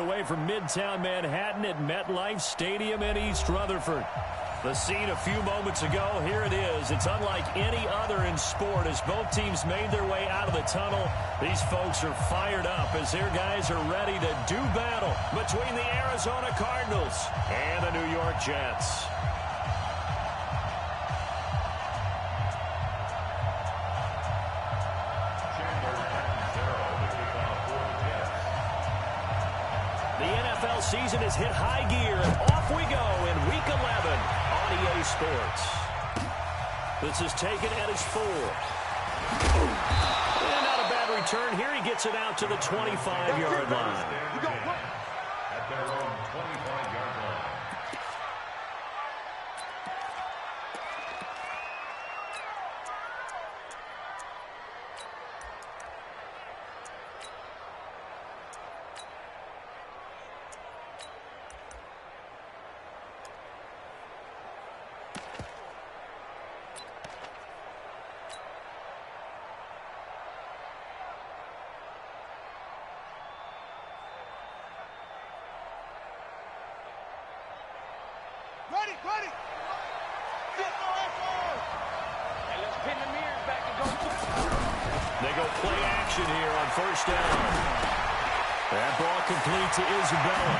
away from Midtown Manhattan at MetLife Stadium in East Rutherford. The scene a few moments ago, here it is. It's unlike any other in sport as both teams made their way out of the tunnel. These folks are fired up as their guys are ready to do battle between the Arizona Cardinals and the New York Jets. The NFL season has hit high gear, and off we go in Week 11 on EA Sports. This is taken at his 4. And not a bad return. Here he gets it out to the 25-yard line. At their own 25-yard line. Ready. And let's pin the mirrors back and go. They go play action here on first down. That ball complete to Isabella.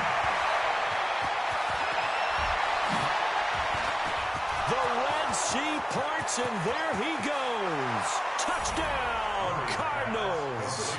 The Red Sea parts, and there he goes. Touchdown, Cardinals.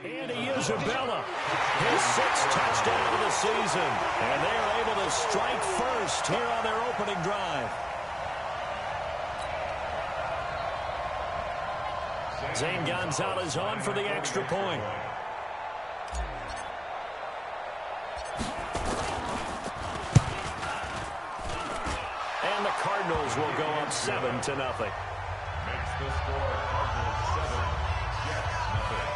Andy Isabella, his 6th touchdown of the season. And they are able to strike first here on their opening drive. Zane Gonzalez on for the extra point. And the Cardinals will go up 7-0. Makes the score Cardinals 7, Jets nothing.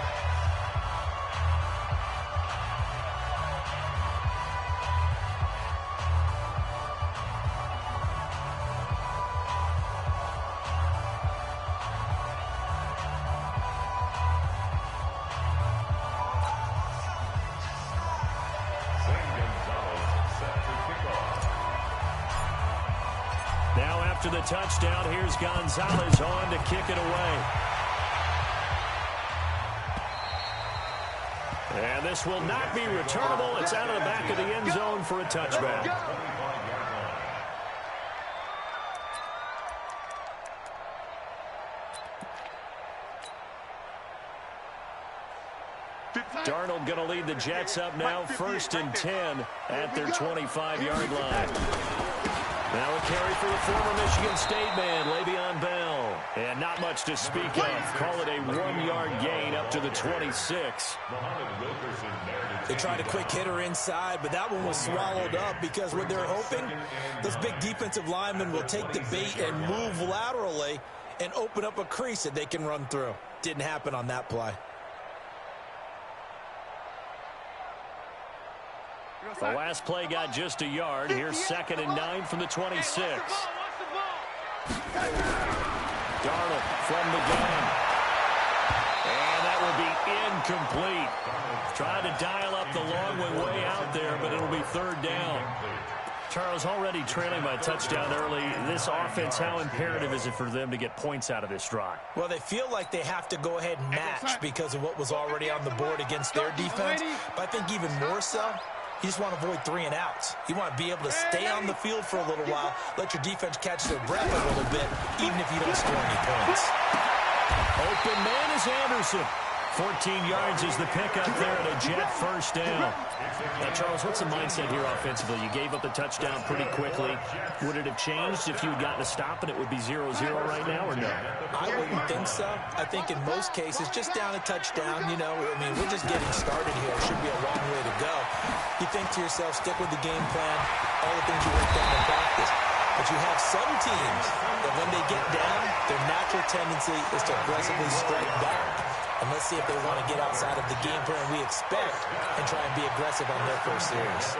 After the touchdown, here's Gonzalez on to kick it away. And this will not be returnable. It's out of the back of the end zone for a touchback. Darnold going to lead the Jets up now, 1st and 10 at their 25-yard line. Now a carry for the former Michigan State man, Le'Veon Bell. And not much to speak of. Call it a 1-yard gain up to the 26. They tried a quick hitter inside, but that one was swallowed up because what they're hoping, those big defensive linemen will take the bait and move laterally and open up a crease that they can run through. Didn't happen on that play. The last play got just a yard. Here's 2nd and 9 from the 26. Darnold from the gun. And that will be incomplete. Trying to dial up the long way out there, but it'll be 3rd down. Charles, already trailing by touchdown early. This offense, how imperative is it for them to get points out of this drive? Well, they feel like they have to go ahead and match because of what was already on the board against their defense. But I think even more so, You just want to avoid 3 and outs. You want to be able to stay on the field for a little while, let your defense catch their breath a little bit, even if you don't score any points. Open man is Anderson. 14 yards is the pickup there at a Jet first down. Now, Charles, what's the mindset here offensively? You gave up the touchdown pretty quickly. Would it have changed if you had gotten a stop and it would be 0-0 right now, or no? I wouldn't think so. I think in most cases, just down a touchdown, you know, I mean, we're just getting started here. It should be a long way to go. You think to yourself, stick with the game plan, all the things you worked on in practice. But you have some teams that when they get down, their natural tendency is to aggressively strike back. And let's see if they want to get outside of the game plan we expect and try and be aggressive on their first series.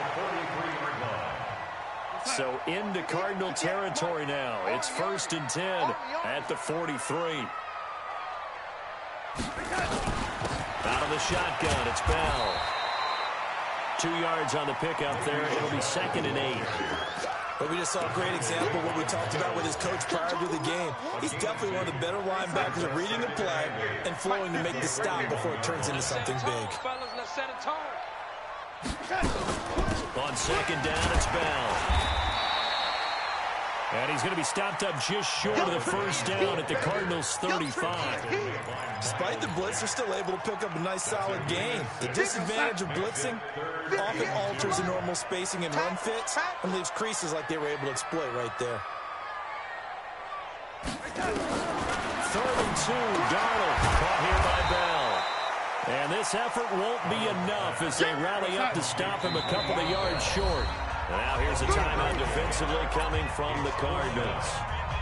So into Cardinal territory now. It's 1st and 10 at the 43. Out of the shotgun, it's Bell. 2 yards on the pickup there. It'll be 2nd and 8. But we just saw a great example of what we talked about with his coach prior to the game. He's definitely one of the better linebackers at reading a play and flowing to make the stop before it turns into something big. On 2nd down, it's Bell. And he's going to be stopped up just short of the first down at the Cardinals' 35. Despite the blitz, they're still able to pick up a nice, solid gain. The disadvantage of blitzing often alters the normal spacing and run fits and leaves creases like they were able to exploit right there. 3rd and 2, Darnold caught here by Bell. And this effort won't be enough as they rally up to stop him a couple of yards short. Now here's a timeout defensively coming from the Cardinals.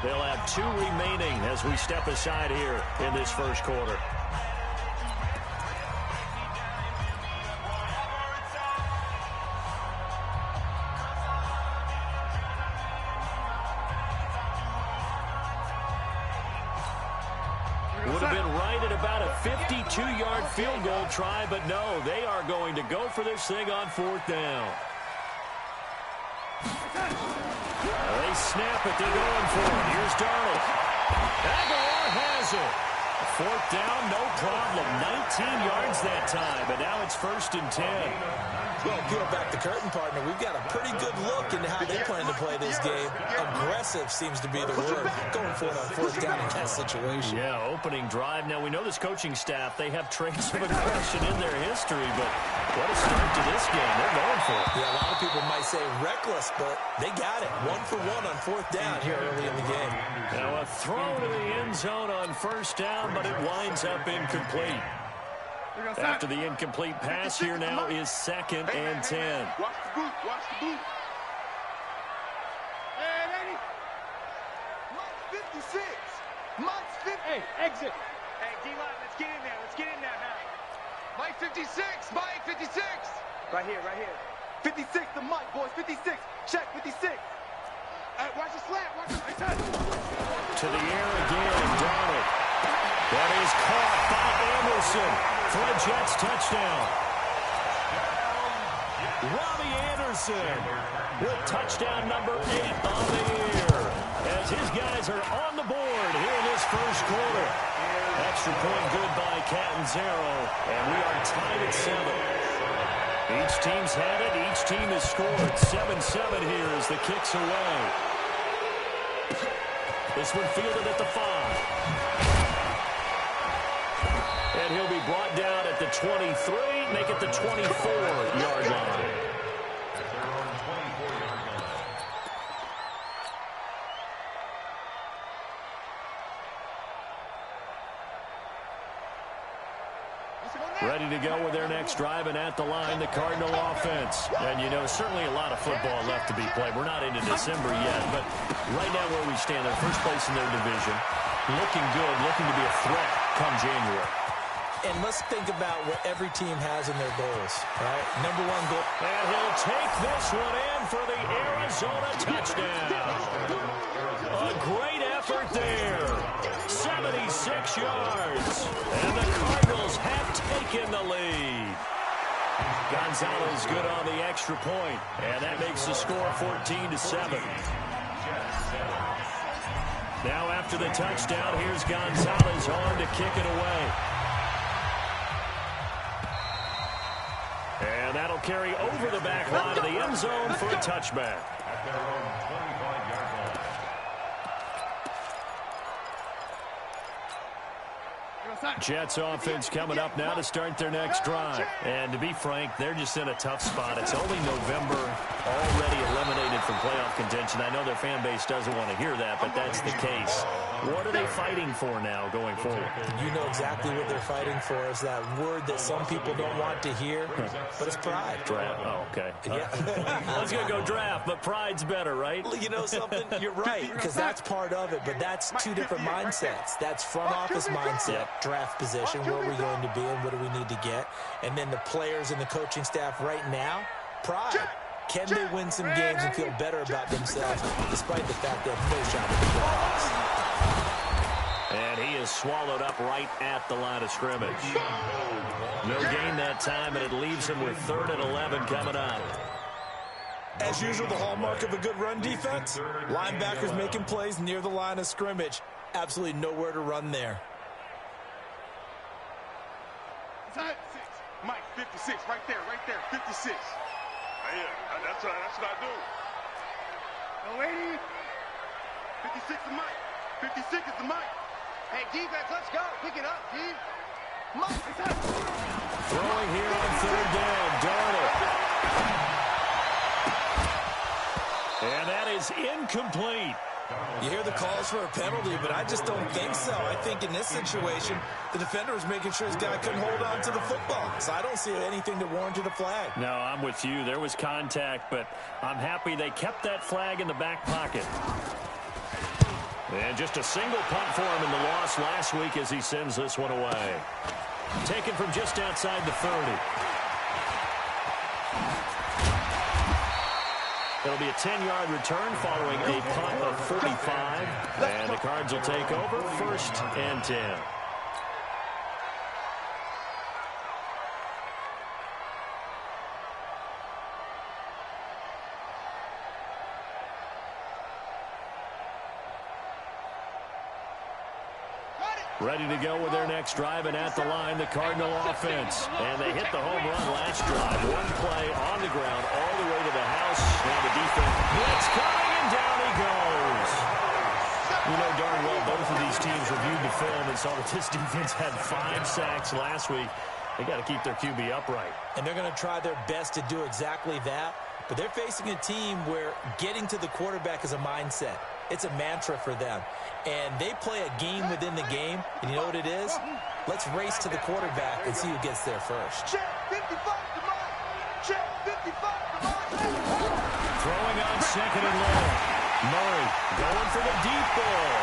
They'll have 2 remaining as we step aside here in this first quarter. Would have been right at about a 52-yard field goal try, but no, they are going to go for this thing on 4th down. They snap it. They're going for it. Here's Darnold. Aguilar has it. 4th down, no problem. 19 yards that time, but now it's 1st and 10. Well, peel back the curtain, partner. We've got a pretty good look into how they plan to play this game. Aggressive seems to be the word. Going for it on 4th down in that situation. Yeah, opening drive. Now, we know this coaching staff, they have traits of aggression in their history, but what a start to this game. They're going for it. Yeah, a lot of people might say reckless, but they got it. 1 for 1 on 4th down here early in the game. Now, a throw to the end zone on 1st down, but it winds up incomplete. After the incomplete pass, here now is 2nd and 10. Watch the boot. Watch the boot. Hey, ready? Mike's 56. Mike's 50. Hey, exit. Hey, D-line, let's get in there. Let's get in there now. Mike 56. Mike 56. Right here, right here. 56 to Mike, boys. 56. Check 56. Hey, watch the slant. Watch the slant. To the air again, Donald. That is caught by Anderson for a Jets touchdown. Robbie Anderson with touchdown number 8 on the year as his guys are on the board here in this first quarter. Extra point good by Catanzaro, and we are tied at 7. Each team's had it. Each team has scored. 7-7 here as the kick's away. This one fielded at the 5. And he'll be brought down at the 23, make it the 24-yard line. Ready to go with their next drive, and at the line, the Cardinal offense. And, you know, certainly a lot of football left to be played. We're not into December yet, but right now where we stand, they're first place in their division. Looking good, looking to be a threat come January. And let's think about what every team has in their goals, right? Number 1 goal. And he'll take this one in for the Arizona touchdown. A great effort there. 76 yards. And the Cardinals have taken the lead. Gonzalez good on the extra point, and that makes the score 14-7. Now after the touchdown, here's Gonzalez on to kick it away. And that'll They'll carry over the back line to the end zone for a touchback. At their own 25-yard line. Jets offense coming up now to start their next drive. And to be frank, they're just in a tough spot. It's only November, already eliminated from playoff contention. I know their fan base doesn't want to hear that, but that's the case. What are they fighting for now going forward? You know exactly what they're fighting for. Is that word that some people don't want to hear, but it's pride. Draft. Oh, okay. Yeah. I was going to go draft, but pride's better, right? You know something? You're right, because that's part of it, but that's two different mindsets. That's front office mindset, draft position, where are we going to be and what do we need to get? And then the players and the coaching staff right now, pride. Can they win some games and feel better about themselves despite the fact they have no shot at the playoffs? And he is swallowed up right at the line of scrimmage. No gain that time, and it leaves him with 3rd and 11 coming up. As usual, the hallmark of a good run defense, linebackers making plays near the line of scrimmage. Absolutely nowhere to run there. Mike, 56, right there, 56. Yeah, that's what I do. No, 80. 56 is Mike. 56 is the Mike. Hey, defense, let's go. Pick it up, G. Mike, Throwing here on 3rd down, Darnold. And that is incomplete. You hear the calls for a penalty, but I just don't think so. I think in this situation, the defender was making sure his guy couldn't hold on to the football. So I don't see anything that warranted a flag. No, I'm with you. There was contact, but I'm happy they kept that flag in the back pocket. And just a single punt for him in the loss last week as he sends this one away. Taken from just outside the 30. It'll be a 10-yard return following a punt of 45. And the Cards will take over 1st and 10. Ready to go with their next drive, and at the line, the Cardinal offense. And they hit the home run last drive. One play on the ground all the way to the house. Now the defense blitz coming, and down he goes. You know darn well both of these teams reviewed the film and saw that this defense had 5 sacks last week. They got to keep their QB upright. And they're going to try their best to do exactly that. But they're facing a team where getting to the quarterback is a mindset. It's a mantra for them. And they play a game within the game. And you know what it is? Let's race to the quarterback and see who gets there first. Check 55 to Mike. Check 55 to Mike. Throwing on 2nd and long. Murray going for the deep ball.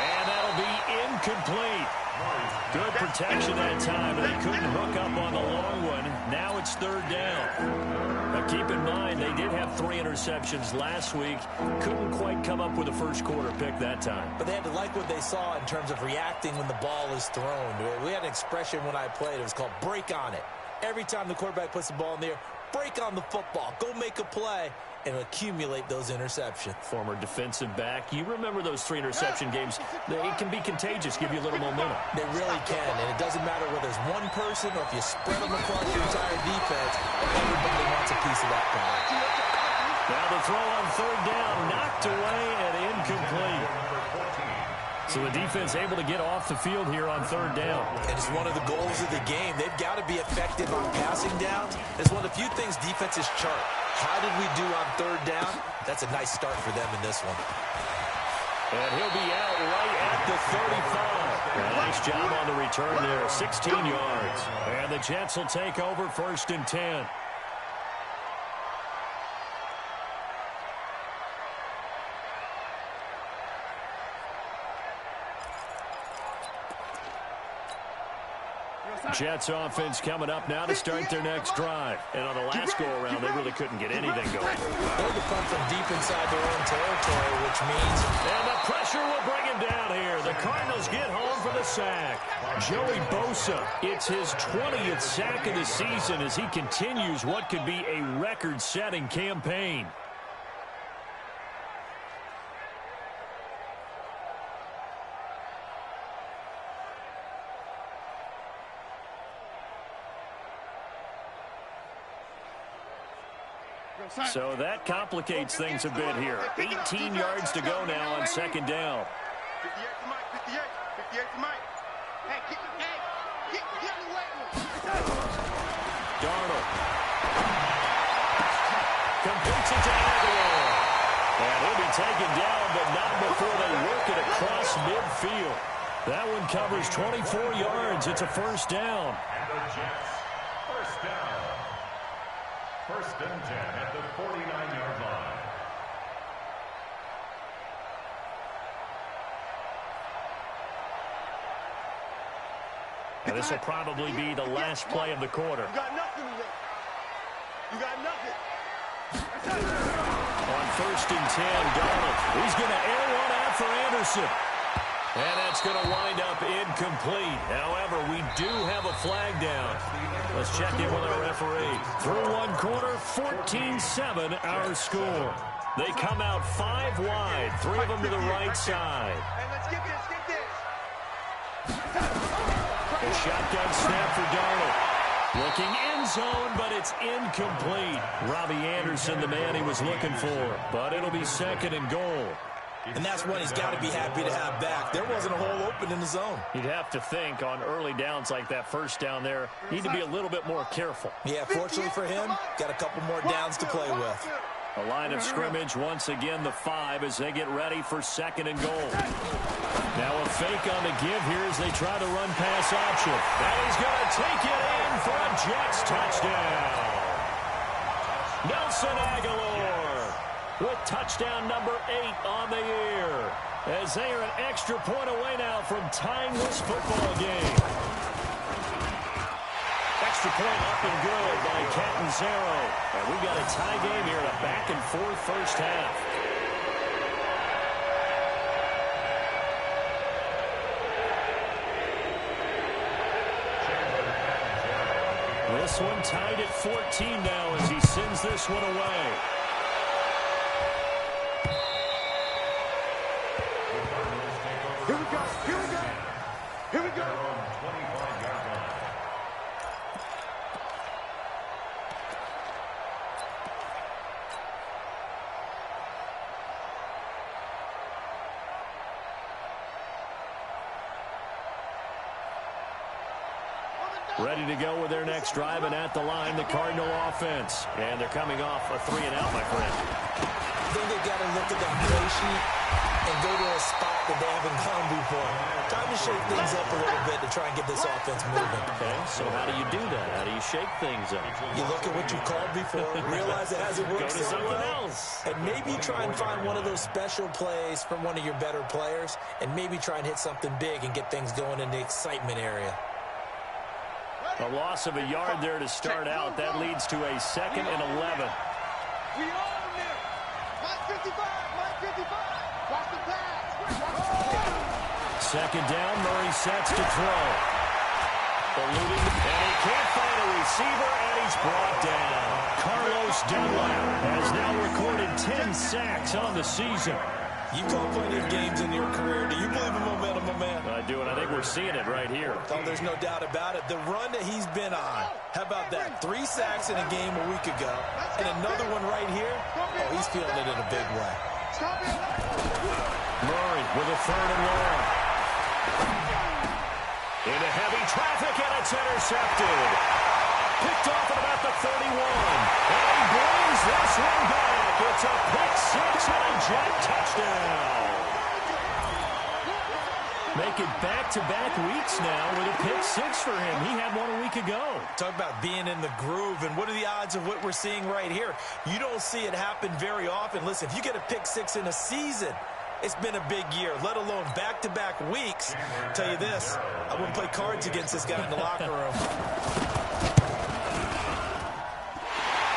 And that'll be incomplete. Good protection that time, and they couldn't hook up on the long one. Now it's 3rd down. Now keep in mind, they did have 3 interceptions last week. Couldn't quite come up with a first quarter pick that time. But they had to like what they saw in terms of reacting when the ball is thrown. We had an expression when I played. It was called break on it. Every time the quarterback puts the ball in the air, break on the football. Go make a play and accumulate those interceptions. Former defensive back. You remember those 3 interception games. It can be contagious, give you a little momentum. They really can, and it doesn't matter whether it's one person or if you spread them across your entire defense. Everybody wants a piece of that pie. Now the throw on 3rd down, knocked away and incomplete. So the defense able to get off the field here on 3rd down. And it's one of the goals of the game. They've got to be effective on passing downs. It's one of the few things defenses chart. How did we do on 3rd down? That's a nice start for them in this one. And he'll be out right at the 35. Nice job on the return there, 16 yards. And the Jets will take over 1st and 10. Jets offense coming up now to start their next drive. And on the last go-around, they really couldn't get anything going. They're to punt from deep inside their own territory, which means... And the pressure will bring him down here. The Cardinals get home for the sack. Joey Bosa, it's his 20th sack of the season as he continues what could be a record-setting campaign. So that complicates things a bit here. 18 yards to go now on second down. 58 to Mike, 58 to Mike. Hey, get away. Darnold. Completes it to Aguilar. And he'll be taken down, but not before they work it across midfield. That one covers 24 yards. It's a first down. And the Jets, first down. First and 10 at the 49-yard line. And this will probably be the last play of the quarter. You got nothing today. You got nothing. On first and 10, Darnold. He's going to air one out for Anderson. And that's going to wind up incomplete. However, we do have a flag down. Let's check in with our referee. Through one quarter, 14-7 our score. They come out 5 wide, 3 of them to the right side. Hey, let's get this, A shotgun snap for Darnold. Looking end zone, but it's incomplete. Robbie Anderson, the man he was looking for. But it'll be second and goal. And that's one he's got to be happy to have back. There wasn't a hole open in the zone. You'd have to think on early downs like that first down there, need to be a little bit more careful. Yeah, fortunately for him, got a couple more downs to play with. A line of scrimmage, once again, the 5 as they get ready for second and goal. Now a fake on the give here as they try to run pass option. And he's going to take it in for a Jets touchdown. Nelson Aguilar with touchdown number 8 on the year. As they are an extra point away now from tying this football game. Extra point up and good by Catanzaro. And we've got a tie game here in a back-and-forth first half. This one tied at 14 now as he sends this one away. Here we go. Here we go. Here we go. 25-yard line. Ready to go with their next drive, and at the line, the Cardinal offense. And they're coming off a 3-and-out, my friend. I think they've got to look at that play sheet and go to a spot that they haven't gone before. Time to shake things up a little bit to try and get this offense moving. Okay, so how do you do that? How do you shake things up? You look at what you called before, realize it hasn't Go worked to so something well, else. and maybe try and find one of those special plays from one of your better players, and maybe try and hit something big and get things going in the excitement area. A loss of a yard there to start out. That leads to a 2nd and 11. We own them. Mike 55. Mike 55. Watch the pass. Second down, Murray sets to throw. Eluding, and he can't find a receiver, and he's brought down. Carlos Dunlap has now recorded 10 sacks on the season. You've called plenty of games in your career. Do you believe in momentum, my man? I do, and I think we're seeing it right here. Oh, there's no doubt about it. The run that he's been on. How about that? 3 sacks in a game a week ago. And another one right here. Oh, he's feeling it in a big way. Murray with a 3rd and long. Into heavy traffic, and it's intercepted. Picked off at about the 31. And he brings this one back. It's a pick 6 and a Jet touchdown. Make it back-to-back weeks now with a pick 6 for him. He had one a week ago. Talk about being in the groove, and what are the odds of what we're seeing right here? You don't see it happen very often. Listen, if you get a pick 6 in a season, it's been a big year, let alone back-to-back weeks. I'll tell you this, I wouldn't play cards against this guy in the locker room.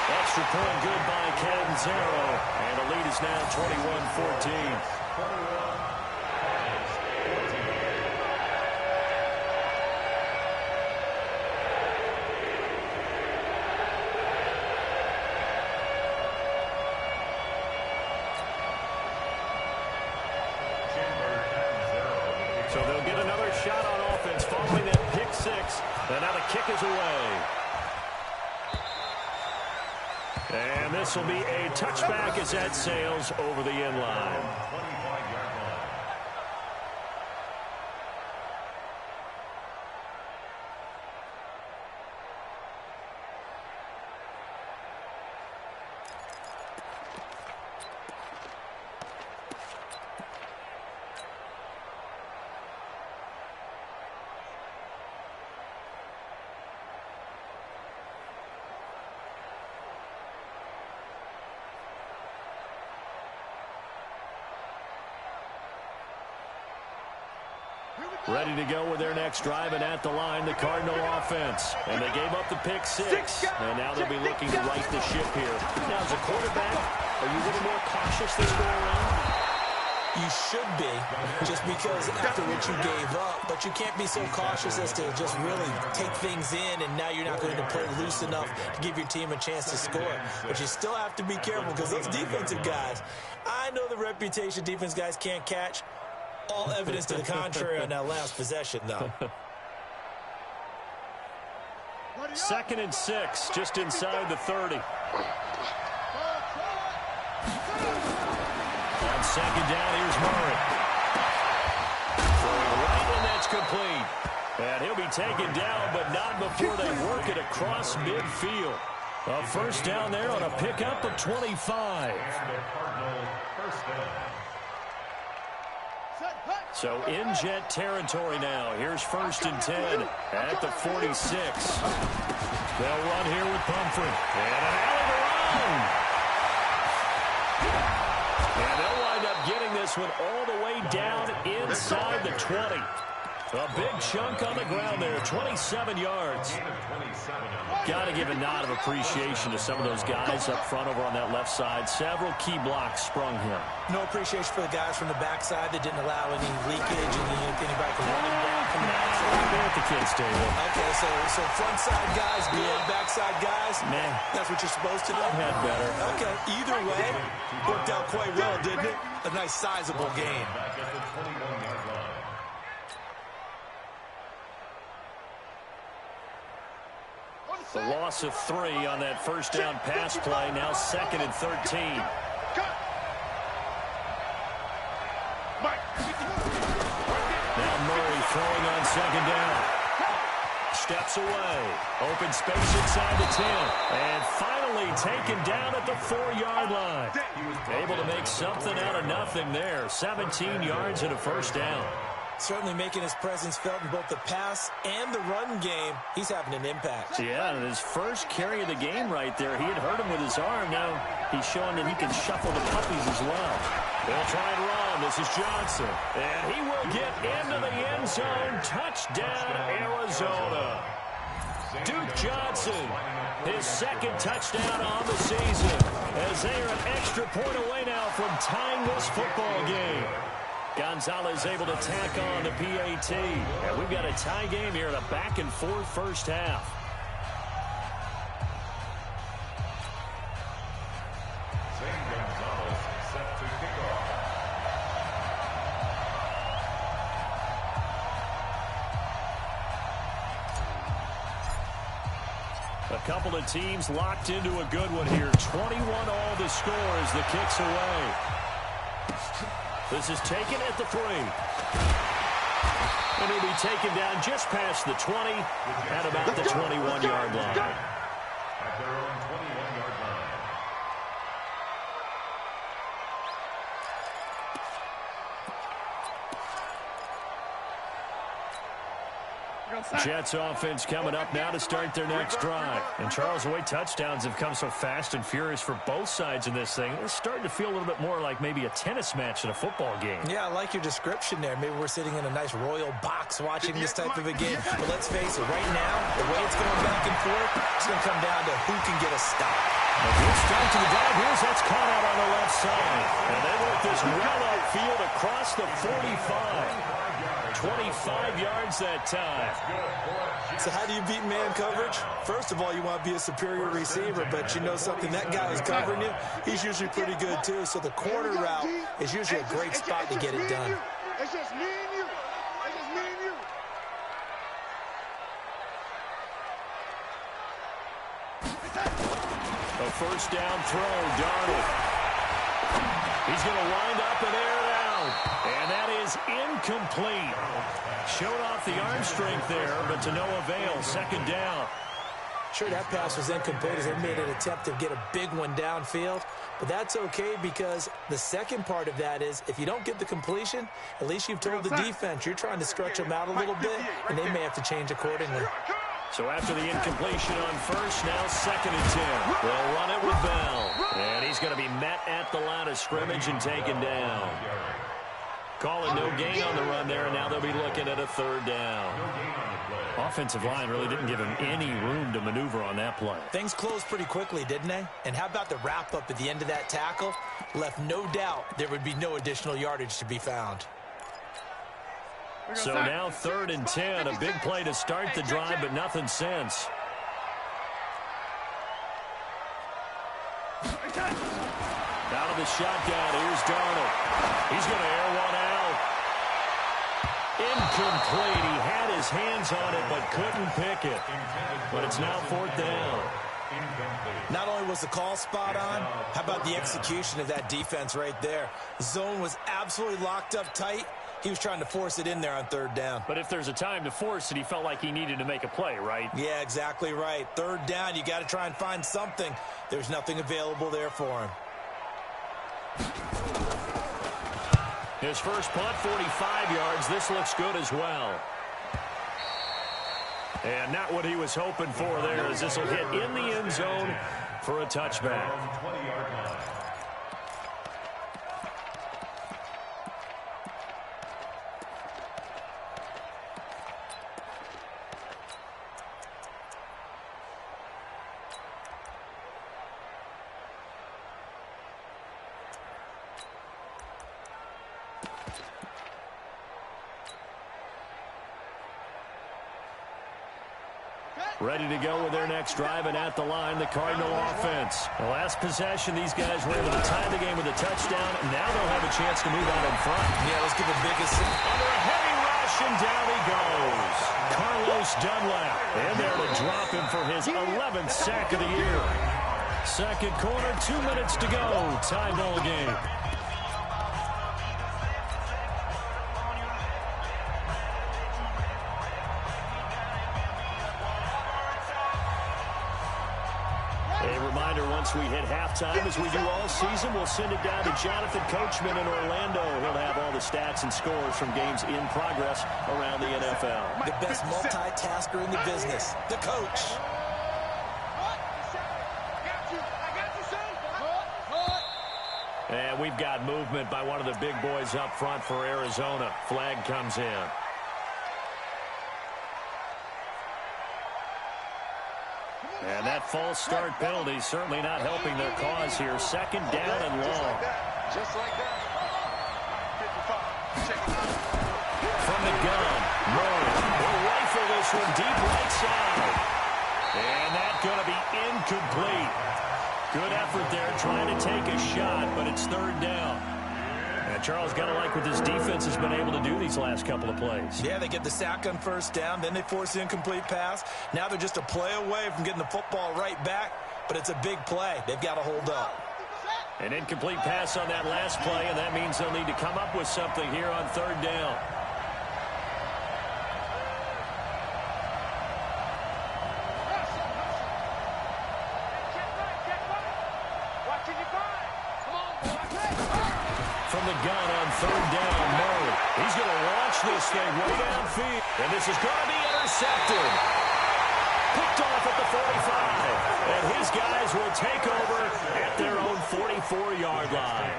Extra point good by Catanzaro, and the lead is now 21-14. So they'll get another shot on offense following that pick 6, and now the kick is away. And this this will be a touchback as that sails over the end line. Ready to go with their next drive, and at the line, the Cardinal offense. And they gave up the pick six, and now they'll be looking to right the ship here. Now, as a quarterback, are you a little more cautious this go around? You should be, just because after what you gave up, but you can't be so cautious as to just really take things in, and now you're not going to play loose enough to give your team a chance to score. But you still have to be careful, because those defensive guys, I know the reputation defense guys can't catch. All evidence to the contrary on that last possession, though. 2nd and 6, just inside the 30. On 2nd down, here's Murray. Throwing right, and that's complete. And he'll be taken down, but not before they work it across midfield. A first down there on a pickup of 25. So in Jet territory now. Here's 1st and 10 at the 46. They'll run here with Pumphrey. And an alley to run. And they'll wind up getting this one all the way down inside the 20. A big chunk on the ground there, 27 yards. Got to give a nod of appreciation to some of those guys up front over on that left side. Several key blocks sprung here. No appreciation for the guys from the backside that didn't allow any leakage and anybody from running back from the backside. They're at the kids' table. Okay, so front side guys, backside guys, man, that's what you're supposed to do. Had better. Okay, either way, worked out quite well, didn't it? A nice sizable game. The loss of 3 on that first down pass play. Now 2nd and 13. Now Murray throwing on 2nd down. Steps away. Open space inside the 10. And finally taken down at the 4-yard line. Able to make something out of nothing there. 17 yards and a first down. Certainly making his presence felt in both the pass and the run game. He's having an impact. Yeah, and his first carry of the game right there, he had hurt him with his arm. Now he's showing that he can shuffle the puppies as well. They'll try and run. This is Johnson. And he will get into the end zone. Touchdown, Arizona. Duke Johnson, his 2nd touchdown on the season, as they are an extra point away now from tying this football game. Gonzalez able to tack on the PAT. And we've got a tie game here in a back-and-forth first half. Zane Gonzalez set to kick off. A couple of teams locked into a good one here. 21 all the score as the kick's away. This is taken at the 3. And he'll be taken down just past the 20 at about the 21-yard line. At their own 21-yard line. Jets offense coming up now to start their next drive. And Charles, the way touchdowns have come so fast and furious for both sides in this thing, it's starting to feel a little bit more like maybe a tennis match in a football game. Yeah, I like your description there. Maybe we're sitting in a nice royal box watching this type of a game. But let's face it, right now, the way it's going back and forth, it's going to come down to who can get a stop. A good start to the drive. Here's that's caught out on the left side. And they work this well upfield across the 45. 25 yards that time. So how do you beat man coverage? First of all, you want to be a superior receiver, but you know something, that guy who's covering you, he's usually pretty good too. So the corner route is usually a great spot to get it done. It's just me and you. It's just me and you. A first down throw, Darnold. He's going to wind up and air it out. And that is incomplete. Showed off the arm strength there, but to no avail. Second down. Sure, that pass was incomplete as they made an attempt to get a big one downfield. But that's okay because the second part of that is if you don't get the completion, at least you've told the defense you're trying to stretch them out a little bit, and they may have to change accordingly. So after the incompletion on first, now 2nd and 10. They'll run it with Bell. And he's going to be met at the line of scrimmage and taken down. Calling no gain on the run there, and now they'll be looking at a 3rd down. Offensive line really didn't give him any room to maneuver on that play. Things closed pretty quickly, didn't they? And how about the wrap-up at the end of that tackle? Left no doubt there would be no additional yardage to be found. So now 3rd and 10, a big play to start the drive, but nothing since. Out of the shotgun, here's Darnold. He's going to air one out. Incomplete. He had his hands on it, but couldn't pick it. But it's now 4th down. Not only was the call spot on, how about the execution of that defense right there? The zone was absolutely locked up tight. He was trying to force it in there on 3rd down. But if there's a time to force it, he felt like he needed to make a play, right? Yeah, exactly right. 3rd down, you got to try and find something. There's nothing available there for him. His first punt, 45 yards. This looks good as well. And not what he was hoping for there, as this will hit in the end zone for a touchback. Ready to go with their next drive, and at the line, the Cardinal offense. The last possession, these guys were able to tie the game with a touchdown, and now they'll have a chance to move out in front. Yeah, let's give the biggest... Under a heavy rush, and down he goes. Carlos Dunlap in there to drop him for his 11th sack of the year. Second quarter, 2 minutes to go. Tie ball game. Once we hit halftime, as we do all season, we'll send it down to Jonathan Coachman in Orlando. He'll have all the stats and scores from games in progress around the NFL. The best multitasker in the business, the coach. And we've got movement by one of the big boys up front for Arizona. Flag comes in. And that false start penalty certainly not helping their cause here. 2nd down and long. Just like that. 55. From the gun, Murray will rifle this one deep right side. And that's going to be incomplete. Good effort there trying to take a shot, but it's 3rd down. And Charles, got to like what this defense has been able to do these last couple of plays. Yeah, they get the sack on 1st down, then they force the incomplete pass. Now they're just a play away from getting the football right back, but it's a big play. They've got to hold up. An incomplete pass on that last play, and that means they'll need to come up with something here on 3rd down. From the gun on 3rd down, Murray. He's going to launch this thing way downfield. And this is going to be intercepted. Picked off at the 45. And his guys will take over at their own 44-yard line.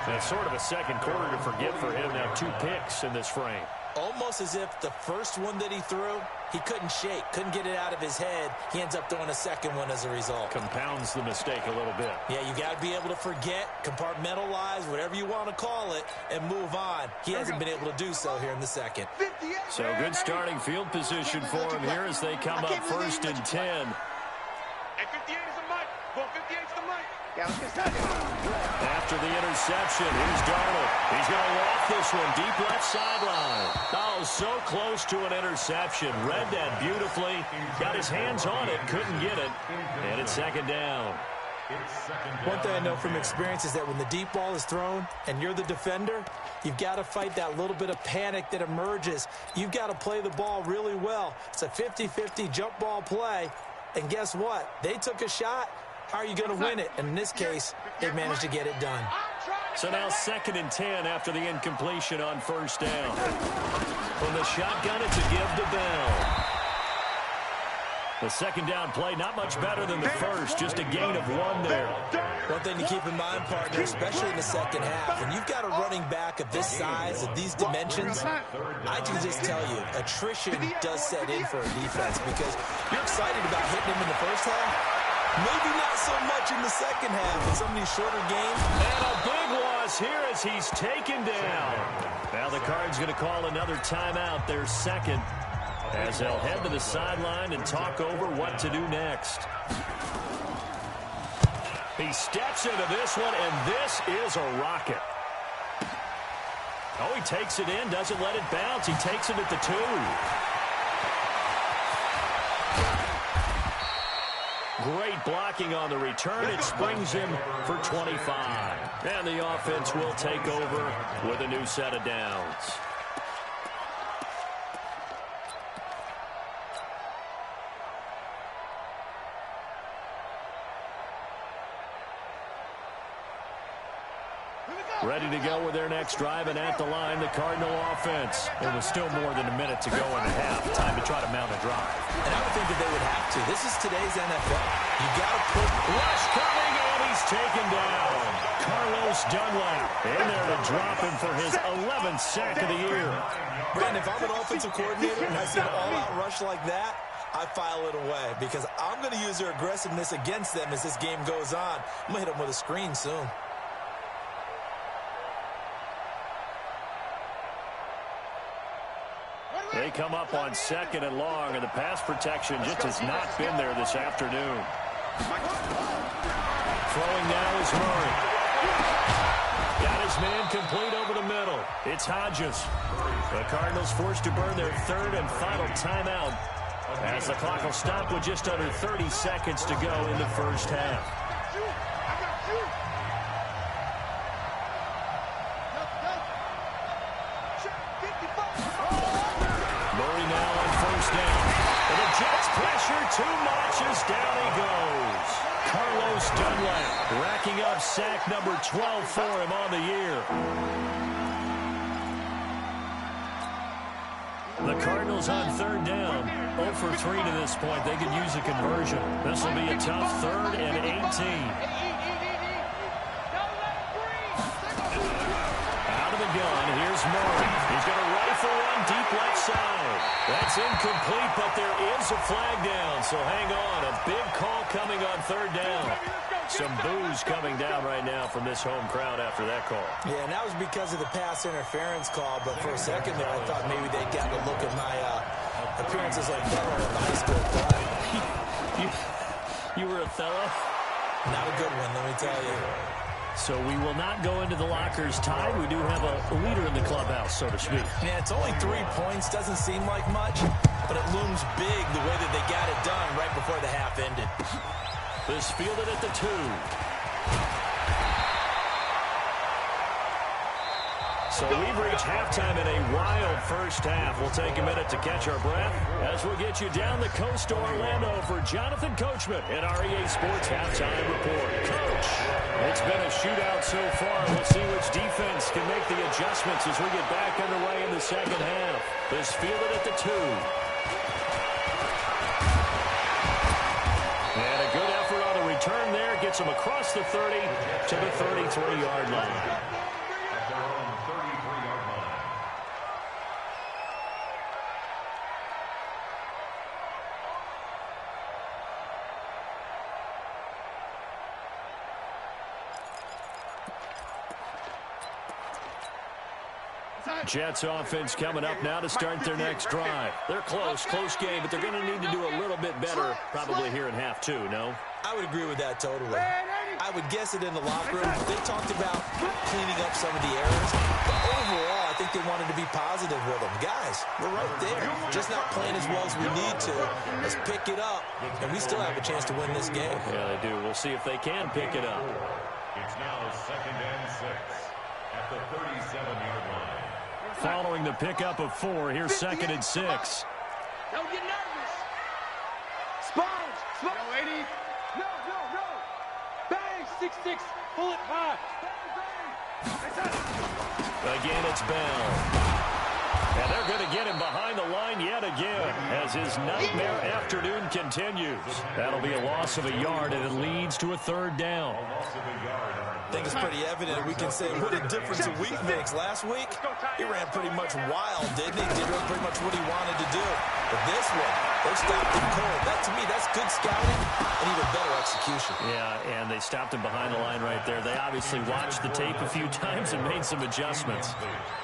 That's sort of a second quarter to forget for him. Now 2 picks in this frame. Almost as if the first one that he threw, he couldn't shake, couldn't get it out of his head. He ends up throwing a second one as a result. Compounds the mistake a little bit. Yeah, you got to be able to forget, compartmentalize, whatever you want to call it, and move on. He hasn't been able to do so here in the second. So good starting field position for him here as they come up 1st and 10. And 58 is the mic. Well, 58 is the mic. After the interception, here's Darnold. He's going to loft this one deep left sideline. Oh, so close to an interception. Read that beautifully. Got his hands on it, couldn't get it. And it's second down. One thing I know from experience is that when the deep ball is thrown and you're the defender, you've got to fight that little bit of panic that emerges. You've got to play the ball really well. It's a 50-50 jump ball play. And guess what? They took a shot. How are you going to win it? And in this case, they managed to get it done. So now 2nd and 10 after the incompletion on first down. From the shotgun, it's a give to Bell. The second down play, not much better than the first, just a gain of 1 there. One thing to keep in mind, partner, especially in the second half, when you've got a running back of this size, of these dimensions, I can just tell you, attrition does set in for a defense because you're excited about hitting him in the first half. Maybe not so much in the second half in some of these shorter games. And a big loss here as he's taken down. Now the Cards going to call another timeout, their second, as they'll head to the sideline and talk over what to do next. He steps into this one, and this is a rocket. Oh, he takes it in, doesn't let it bounce. He takes it at the 2. Great blocking on the return. It springs him for 25. And the offense will take over with a new set of downs. Ready to go with their next drive, and at the line, the Cardinal offense. It was still more than a minute to go in the half. Time to try to mount a drive. And I would think that they would have to. This is today's NFL. You got to put rush coming, and he's taken down. Carlos Dunlap in there to drop him for his 11th sack of the year. Brandon, if I'm an offensive coordinator and I see an all-out rush like that, I file it away because I'm going to use their aggressiveness against them as this game goes on. I'm going to hit them with a screen soon. They come up on 2nd and long, and the pass protection just has not been there this afternoon. Throwing now is Murray. Got his man complete over the middle. It's Hodges. The Cardinals forced to burn their 3rd and final timeout as the clock will stop with just under 30 seconds to go in the first half. Too much as down he goes. Carlos Dunlap racking up sack number 12 for him on the year. The Cardinals on 3rd down. 0 for 3 to this point. They could use a conversion. This will be a tough 3rd and 18. Out of the gun, here's Murray. He's going to rifle one deep left side. That's incomplete, but there is a flag down, so hang on. A big call coming on 3rd down. Some boos coming down right now from this home crowd after that call. Yeah, and that was because of the pass interference call, but for a second there, I thought maybe they'd gotten a look at my appearances like Othello in the high school play. You were Othello? Not a good one, let me tell you. So we will not go into the lockers tied. We do have a leader in the clubhouse, so to speak. Yeah, it's only 3 points. Doesn't seem like much, but it looms big the way that they got it done right before the half ended. This fielded at the 2. So we've reached halftime in a wild first half. We'll take a minute to catch our breath as we'll get you down the coast to Orlando for Jonathan Coachman in our EA Sports Halftime Report. Coach, it's been a shootout so far. We'll see which defense can make the adjustments as we get back underway in the second half. This fielded at the 2. And a good effort on the return there. Gets him across the 30 to the 33-yard line. Jets offense coming up now to start their next drive. They're close game, but they're going to need to do a little bit better probably here in half 2, no? I would agree with that totally. I would guess it in the locker room. They talked about cleaning up some of the errors. But overall, I think they wanted to be positive with them. Guys, we're right there. Just not playing as well as we need to. Let's pick it up, and we still have a chance to win this game. Yeah, they do. We'll see if they can pick it up. It's now 2nd and 6 at the 37-yard line. Following the pickup of 4, here's 2nd and 6. Don't get nervous. Sponge. No, 80. No. Bang. 6-6. Pull it high. Again, it's Bell. And they're going to get him behind the line yet again as his nightmare afternoon continues. That'll be a loss of a yard, and it leads to a 3rd down. I think it's pretty evident. We can say what a difference a week makes. Last week, he ran pretty much wild, didn't he? Did pretty much what he wanted to do. But this one, they stopped him cold. That, to me, that's good scouting and even better execution. Yeah, and they stopped him behind the line right there. They obviously watched the tape a few times and made some adjustments.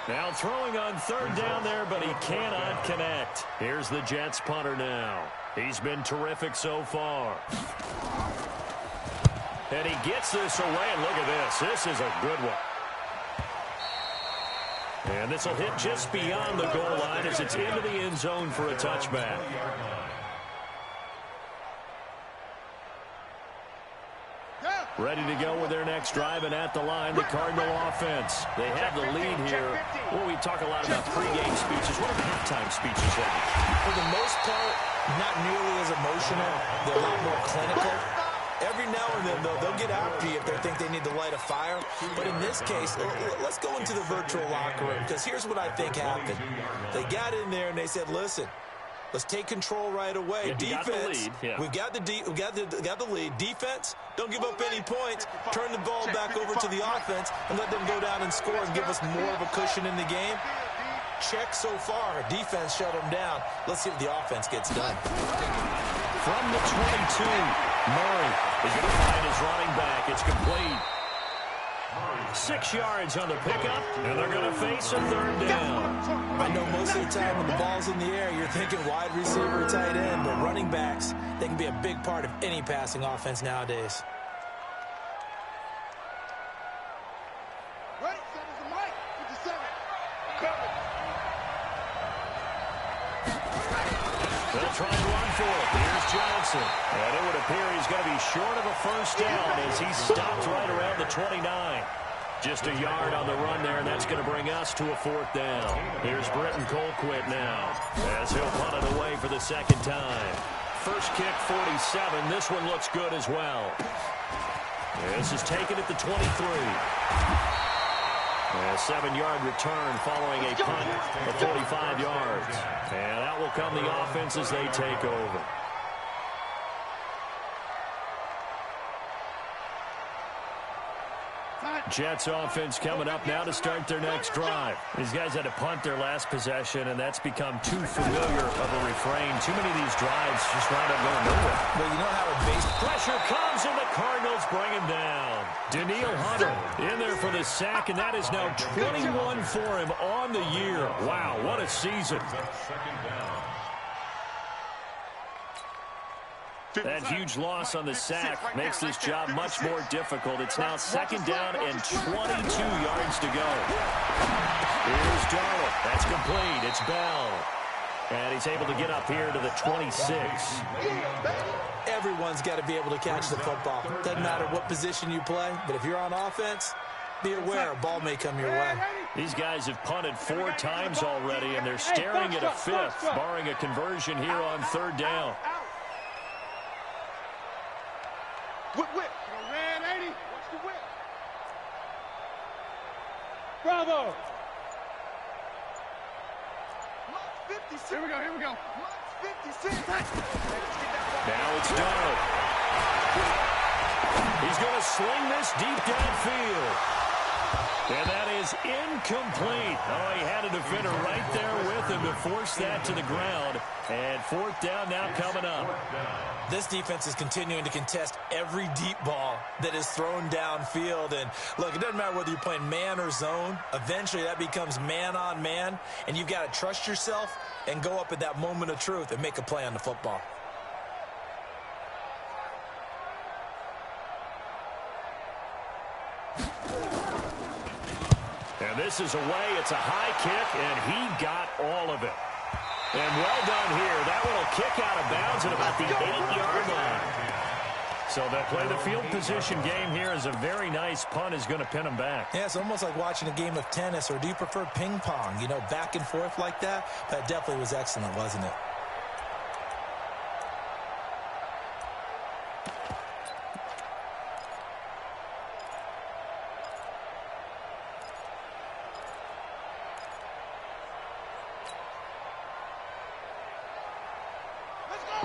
Now throwing on 3rd down there, but he cannot connect. Here's the Jets punter now. He's been terrific so far. And he gets this away, and look at this. This is a good one. And this will hit just beyond the goal line as it's into the end zone for a touchback. Ready to go with their next drive, and at the line, the Cardinal offense. They have the lead here. Well, we talk a lot about pregame speeches. What are halftime speeches like? For the most part, not nearly as emotional. They're a lot more clinical. Every now and then, though, they'll get after you if they think they need to light a fire. But in this case, let's go into the virtual locker room, because here's what I think happened. They got in there and they said, listen, let's take control right away. Yeah, defense, we've got the lead. Defense, don't give up any points. Turn the ball back over to the offense and let them go down and score and give us more of a cushion in the game. Check so far. Defense shut them down. Let's see if the offense gets done. From the 22, Murray is going to find his running back. It's complete. 6 yards on the pickup, and they're going to face a 3rd down. I know most of the time when the ball's in the air, you're thinking wide receiver, tight end, but running backs, they can be a big part of any passing offense nowadays. Right, send us the mic. 57. They'll try and run for it. Here's Johnson. And it would appear he's going to be short of a 1st down as he stops right around the 29. Just a yard on the run there, and that's going to bring us to a 4th down. Here's Britton Colquitt now as he'll punt it away for the 2nd time. First kick, 47. This one looks good as well. This is taken at the 23. A 7-yard return following a punt of 45 yards. And out will come the offense as they take over. Jets offense coming up now to start their next drive. These guys had to punt their last possession, and that's become too familiar of a refrain. Too many of these drives just wind up going nowhere. Well, you know how a base pressure comes, and the Cardinals bring him down. Danielle Hunter in there for the sack, and that is now 21 for him on the year. Wow, what a season. That huge loss on the sack makes this job much more difficult. It's now 2nd down and 22 yards to go. Here's Darnold. That's complete. It's Bell. And he's able to get up here to the 26. Everyone's got to be able to catch the football. Doesn't matter what position you play, but if you're on offense, be aware a ball may come your way. These guys have punted 4 times already, and they're staring at a 5th, barring a conversion here on 3rd down. Whip. Man, 80. Watch the whip. Bravo. 56. Here we go. 56. Now it's Darnold. He's going to sling this deep downfield. And that is incomplete. Oh, he had a defender right there with him to force that to the ground. And 4th down now coming up. This defense is continuing to contest every deep ball that is thrown downfield. And look, it doesn't matter whether you're playing man or zone. Eventually that becomes man on man. And you've got to trust yourself and go up at that moment of truth and make a play on the football. And this is away. It's a high kick, and he got all of it. And well done here. That one will kick out of bounds at about the 8-yard line. So they'll play the field position game here as a very nice punt is going to pin them back. Yeah, it's almost like watching a game of tennis, or do you prefer ping pong? You know, back and forth like that? That definitely was excellent, wasn't it?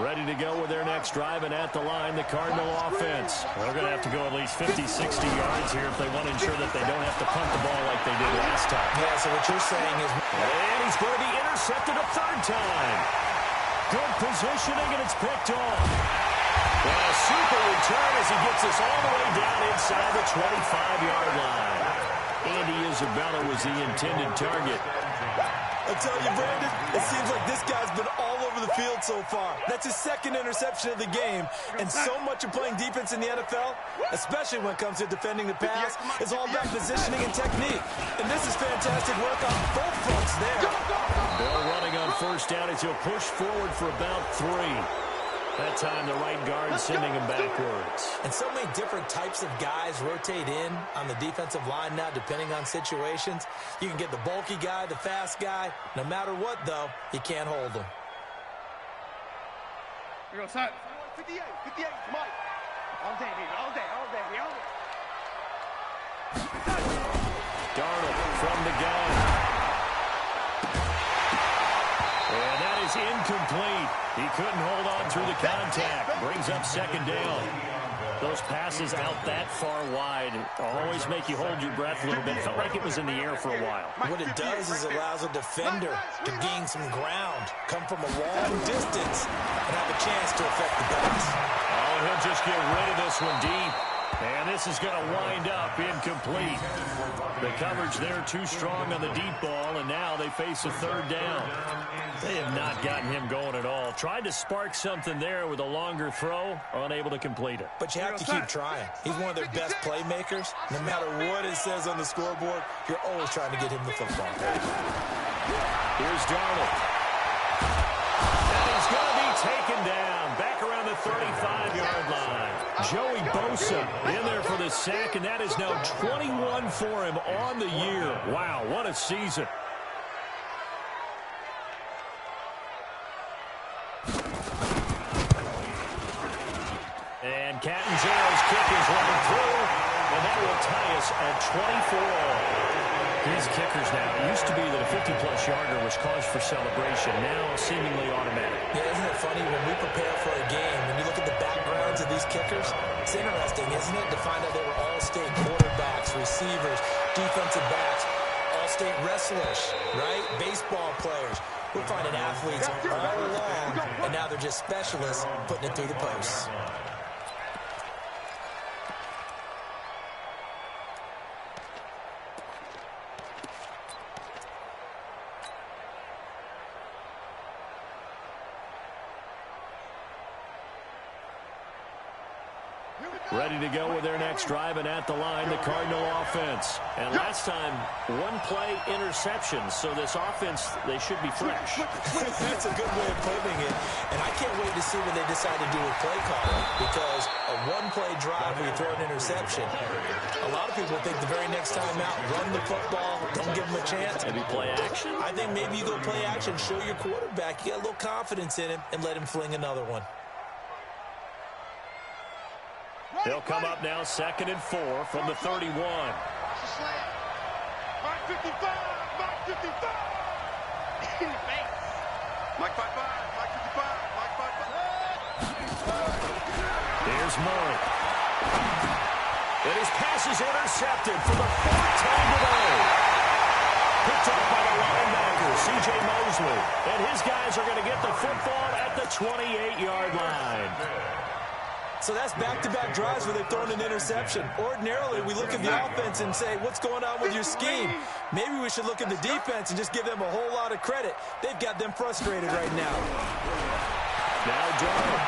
Ready to go with their next drive, and at the line, the Cardinal offense. They're going to have to go at least 50, 60 yards here if they want to ensure that they don't have to punt the ball like they did last time. Yeah, so what you're saying is... And he's going to be intercepted a third time. Good positioning, and it's picked off. And a super return as he gets us all the way down inside the 25-yard line. Andy Isabella was the intended target. I tell you, Brandon, it seems like this guy's been all over the field so far. That's his second interception of the game. And so much of playing defense in the NFL, especially when it comes to defending the pass, is all about positioning and technique. And this is fantastic work on both fronts there. Bill running on first down as he'll push forward for about 3. That time the right guard sending him backwards. And so many different types of guys rotate in on the defensive line now, depending on situations. You can get the bulky guy, the fast guy. No matter what, though, you can't hold them. Here we go, son. 58, Mike. All day, baby, all day, all day, all day. Darnold from the gun. And that is incomplete. He couldn't hold on through the contact. Brings up second down. Those passes out that far wide always make you hold your breath a little bit. Felt like it was in the air for a while. What it does is it allows a defender to gain some ground, come from a long distance, and have a chance to affect the pass. Oh, he'll just get rid of this one deep. And this is going to wind up incomplete. The coverage there too strong on the deep ball, and now they face a third down. They have not gotten him going at all. Tried to spark something there with a longer throw, unable to complete it. But you have to keep trying. He's one of their best playmakers. No matter what it says on the scoreboard, you're always trying to get him the football. Here's Darnold. And he's going to be taken down. Back around the 35-yard line. Joey Bosa in there for the sack, and that is now 21 for him on the year. Wow, what a season. And Catanzaro's kick is running through, and that will tie us at 24-all. These kickers now, it used to be that a 50-plus yarder was cause for celebration. Now seemingly automatic. Yeah, isn't it funny when we prepare for a game, when you look at the backgrounds of these kickers, it's interesting, isn't it, to find out they were all-state quarterbacks, receivers, defensive backs, all-state wrestlers, right? Baseball players. We're finding athletes all along, and now they're just specialists putting it through the posts. Ready to go with their next drive, and at the line, the Cardinal offense. And last time, one-play interception, so this offense, they should be fresh. That's a good way of putting it, and I can't wait to see what they decide to do with play calling, because a one-play drive where you throw an interception, a lot of people think the very next time out, run the football, don't give them a chance. Maybe play action? I think maybe you go play action, show your quarterback, you get a little confidence in him, and let him fling another one. They'll come up now, 2nd and 4 from the 31. Mike 55, Mike 55. Mike 55, Mike 55, Mike 55. Here's Murray. And his pass is intercepted for the 4th time today. Picked up by the linebacker, C.J. Mosley. And his guys are going to get the football at the 28-yard line. So that's back-to-back drives where they've thrown an interception. Ordinarily, we look at the offense and say, what's going on with your scheme? Maybe we should look at the defense and just give them a whole lot of credit. They've got them frustrated right now. Now Darnold.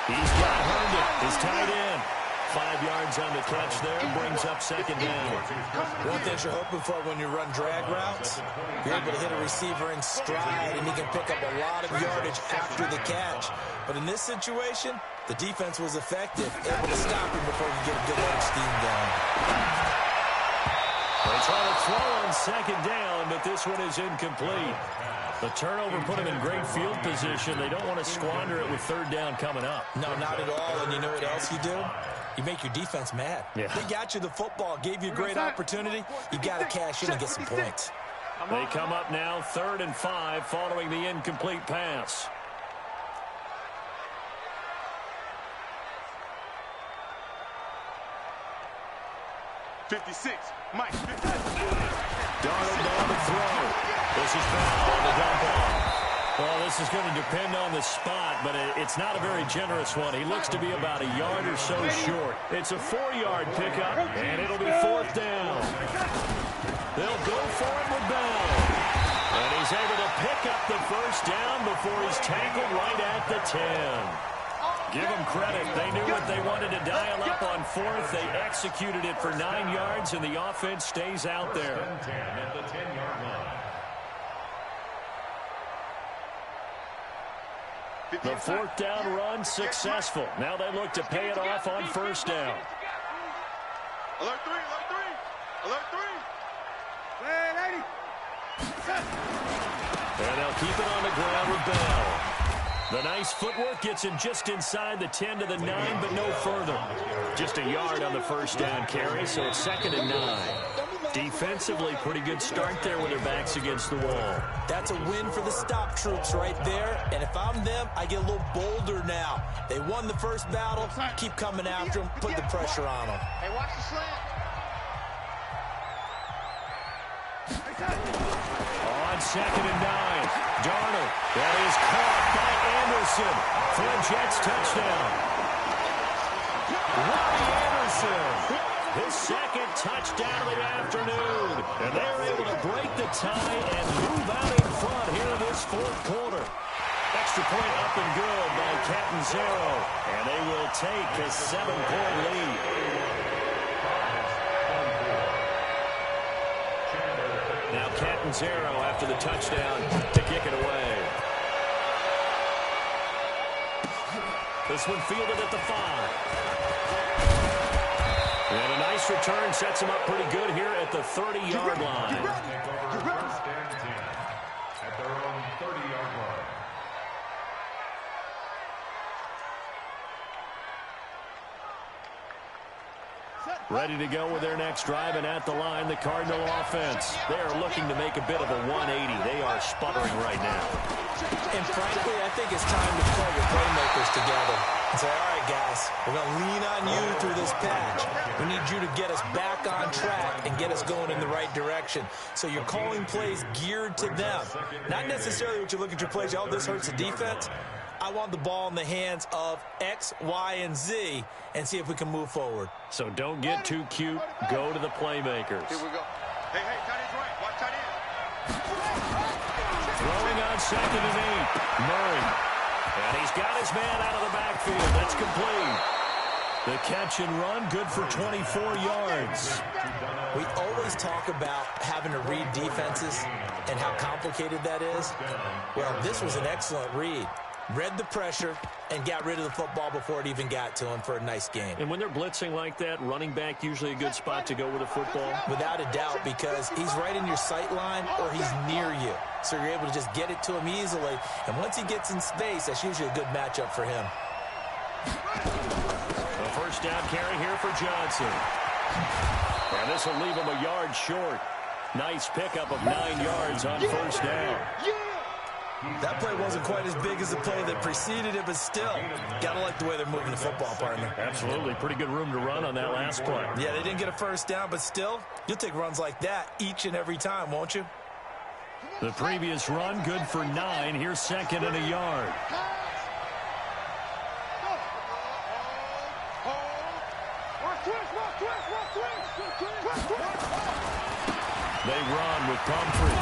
He's got Herndon, his tight end. 5 yards on the catch there. Brings up second down. One thing you're hoping for when you run drag routes, you're able to hit a receiver in stride, and he can pick up a lot of yardage after the catch. But in this situation, the defense was effective, able to stop him before he could get a good edge steam going. They try to throw on second down, but this one is incomplete. The turnover put them in great field position. They don't want to squander it with third down coming up. No, not at all. And you know what else you do? You make your defense mad. Yeah. They got you the football, gave you a great opportunity. You got to cash in and get some points. They come up now 3rd and 5 following the incomplete pass. Mike. Darnold on the throw. This is Bell on the dump off. Well, this is going to depend on the spot, but it's not a very generous one. He looks to be about a yard or so short. It's a 4-yard pickup, and it'll be 4th down. They'll go for it with Bell. And he's able to pick up the first down before he's tackled right at the 10. Give them credit. They knew what they wanted to dial up on 4th. They executed it for 9 yards, and the offense stays out there. First and 10 at the 10-yard line. The 4th down run successful. Now they look to pay it off on 1st down. Alert 3, alert 3. Alert 3. And they'll keep it on the ground with Bell. The nice footwork gets him just inside the 10 to the 9, but no further. Just a yard on the first down carry, so it's 2nd and 9. Defensively, pretty good start there with their backs against the wall. That's a win for the stop troops right there. And if I'm them, I get a little bolder now. They won the first battle. Keep coming after them. Put the pressure on them. Hey, watch the slant. On 2nd and 9, Darnold. That is caught by Anderson for a Jets touchdown. Robbie Anderson, his 2nd touchdown of the afternoon. And they're able to break the tie and move out in front here in this 4th quarter. Extra point up and good by Catanzaro. And they will take a 7-point lead. Now Catanzaro after the touchdown to kick it away. This one fielded at the 5. And a nice return sets him up pretty good here at the 30-yard line. Take over 1st and 10 at their own 30-yard line. Ready to go with their next drive, and at the line, the Cardinal offense. They are looking to make a bit of a 180. They are sputtering right now. And frankly, I think it's time to pull your playmakers together and say, all right, guys, we're going to lean on you through this patch. We need you to get us back on track and get us going in the right direction. So you're calling plays geared to them. Not necessarily what you look at your plays, oh, this hurts the defense. I want the ball in the hands of X, Y, and Z and see if we can move forward. So don't get too cute. Go to the playmakers. Here we go. Hey, tight end's right. Watch tight end. Throwing on 2nd and 8. Murray. And he's got his man out of the backfield. That's complete. The catch and run, good for 24 yards. We always talk about having to read defenses and how complicated that is. Well, this was an excellent read. Read the pressure and got rid of the football before it even got to him for a nice game. And when they're blitzing like that, running back usually a good spot to go with a football? Without a doubt, because he's right in your sight line or he's near you. So you're able to just get it to him easily. And once he gets in space, that's usually a good matchup for him. The first down carry here for Johnson. And this will leave him a yard short. Nice pickup of 9 yards on first down. That play wasn't quite as big as the play that preceded it, but still, got to like the way they're moving the football, partner. Absolutely. Pretty good room to run on that last play. Yeah, they didn't get a first down, but still, you'll take runs like that each and every time, won't you? The previous run, good for 9. Here's 2nd and a yard. They run with Pumphrey.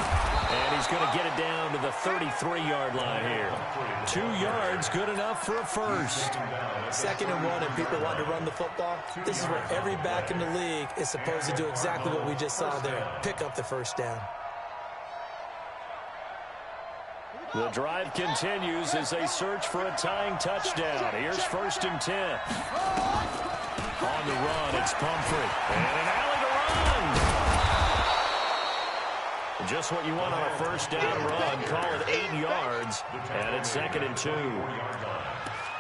And he's going to get it down to the 33-yard line here. 2 yards, good enough for a first. 2nd and 1, and people want to run the football. This is where every back in the league is supposed to do exactly what we just saw there. Pick up the first down. The drive continues as they search for a tying touchdown. Here's 1st and 10. On the run, it's Pumphrey. And an alley to run. Just what you want on a first down run. Call it 8 yards. And it's 2nd and 2.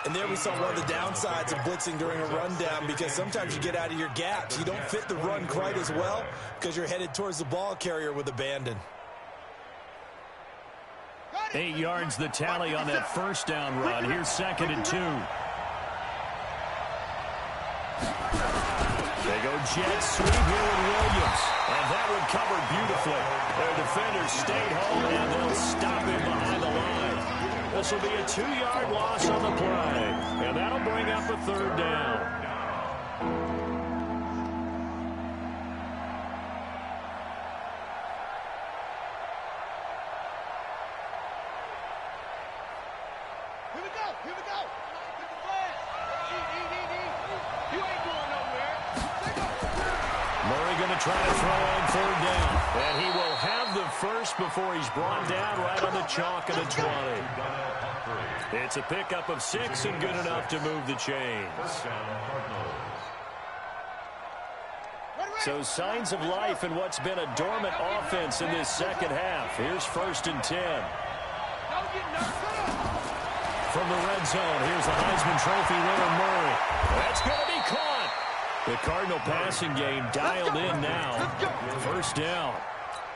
And there we saw one of the downsides of blitzing during a rundown, because sometimes you get out of your gaps. You don't fit the run quite as well because you're headed towards the ball carrier with abandon. 8 yards the tally on that first down run. Here's 2nd and 2. They go jet sweep here with Williams. And that one covered beautifully. Their defenders stayed home, and they'll stop him behind the line. This will be a 2-yard loss on the play. And that'll bring up a 3rd down. Here we go. You ain't going nowhere. Murray going to try to throw on 3rd down. And he will have the first before he's brought down right on the chalk of the 20. It's a pickup of 6 and good enough to move the chains. So signs of life in what's been a dormant offense in this second half. Here's 1st and 10. From the red zone, here's the Heisman Trophy winner, Murray. That's going to be caught. The Cardinal passing game dialed in now. 1st down.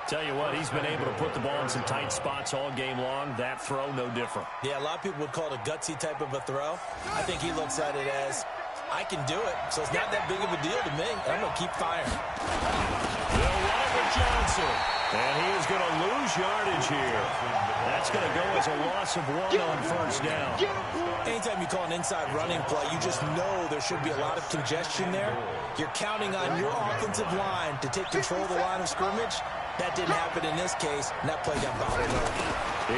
Tell you what, he's been able to put the ball in some tight spots all game long. That throw, no different. Yeah, a lot of people would call it a gutsy type of a throw. I think he looks at it as, I can do it, so it's not that big of a deal to me. I'm going to keep firing. They'll run with Johnson. And he is going to lose yardage here. That's going to go as a loss of 1 on 1st down. Anytime you call an inside running play, you just know there should be a lot of congestion there. You're counting on your offensive line to take control of the line of scrimmage. That didn't happen in this case, and that play got bottled up.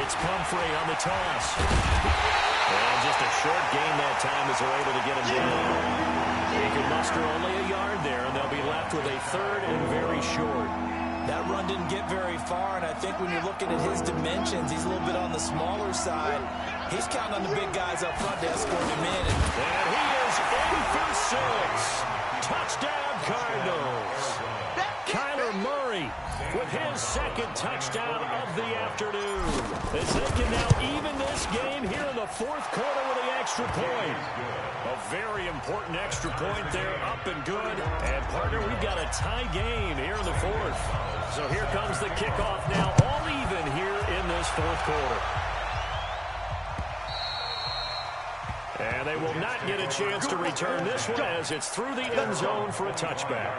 It's Pumphrey on the toss. And just a short gain that time as they're able to get him down. He can muster only a yard there, and they'll be left with a 3rd and very short. That run didn't get very far, and I think when you're looking at his dimensions, he's a little bit on the smaller side. He's counting on the big guys up front to escort him in. And he is in for 6. Touchdown, Cardinals. Kyler Murray with his 2nd touchdown of the afternoon. As they can now even this game here in the 4th quarter with the extra point. A very important extra point there, up and good. And, partner, we've got a tie game here in the 4th. So here comes the kickoff now, all even here in this 4th quarter. And they will not get a chance to return this one as it's through the end zone for a touchback.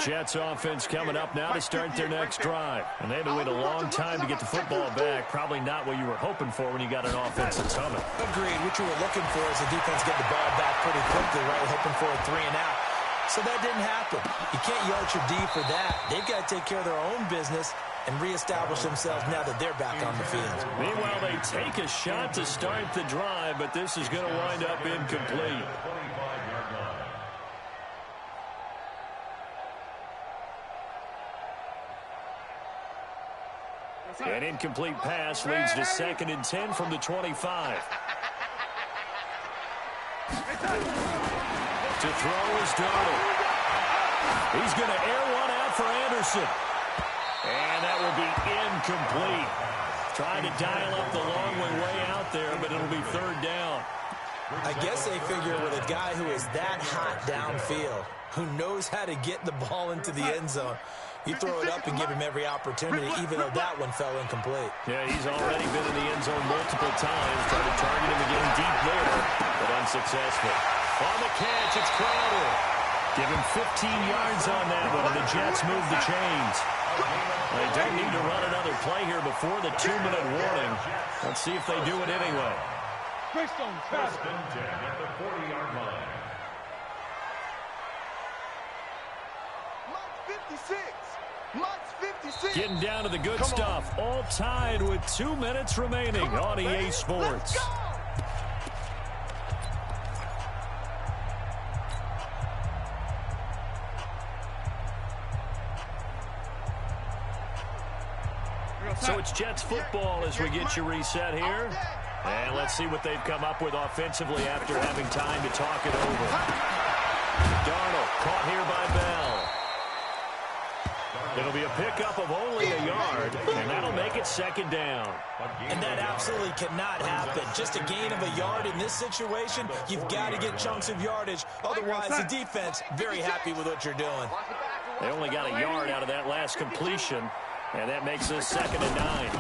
Jets offense coming up now to start their next drive. And they had to wait a long time to get the football back. Probably not what you were hoping for when you got an offense that's humming. Agreed. What you were looking for is the defense get the ball back pretty quickly, right? Hoping for a 3 and out. So that didn't happen. You can't yell at your D for that. They've got to take care of their own business and reestablish themselves now that they're back on the field. Meanwhile, they take a shot to start the drive, but this is going to wind up incomplete. An incomplete pass leads to 2nd and 10 from the 25. To throw is Darnold. He's going to air one out for Anderson. And that will be incomplete. Trying to dial up the long way out there, but it'll be 3rd down. I guess they figure with a guy who is that hot downfield, who knows how to get the ball into the end zone, you throw it up and give him every opportunity, even though that one fell incomplete. Yeah, he's already been in the end zone multiple times, trying to target him again deep there, but unsuccessful. On the catch, it's Crowder. Give him 15 yards on that one, and the Jets move the chains. They don't need to run another play here before the 2-minute warning. Let's see if they do it anyway. First and 10 at the 40-yard line. Mike's 56. Mike's 56. Getting down to the good stuff. All tied with 2 minutes remaining on EA Sports. So it's Jets football as we get you reset here. And let's see what they've come up with offensively after having time to talk it over. Darnold caught here by Bell. It'll be a pickup of only a yard, and that'll make it second down. And that absolutely cannot happen. Just a gain of a yard in this situation, you've got to get chunks of yardage. Otherwise, the defense, very happy with what you're doing. They only got a yard out of that last completion, and that makes this 2nd and 9.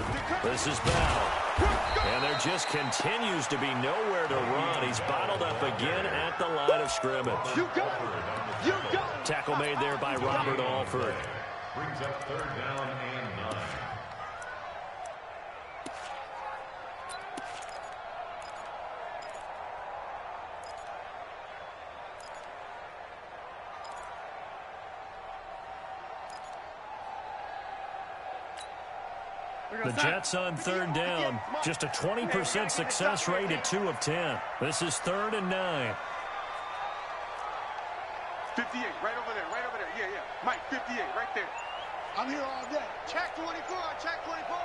This is Bell. And there just continues to be nowhere to run. He's bottled up again at the line of scrimmage. Tackle made there by Robert Alford. Brings up 3rd down and 9. The Jets on 3rd down. Just a 20% success rate at 2 of 10. This is 3rd and 9. 58, right over there, right over there. Yeah. Mike, 58, right there. I'm here all day. Check 24, check 24.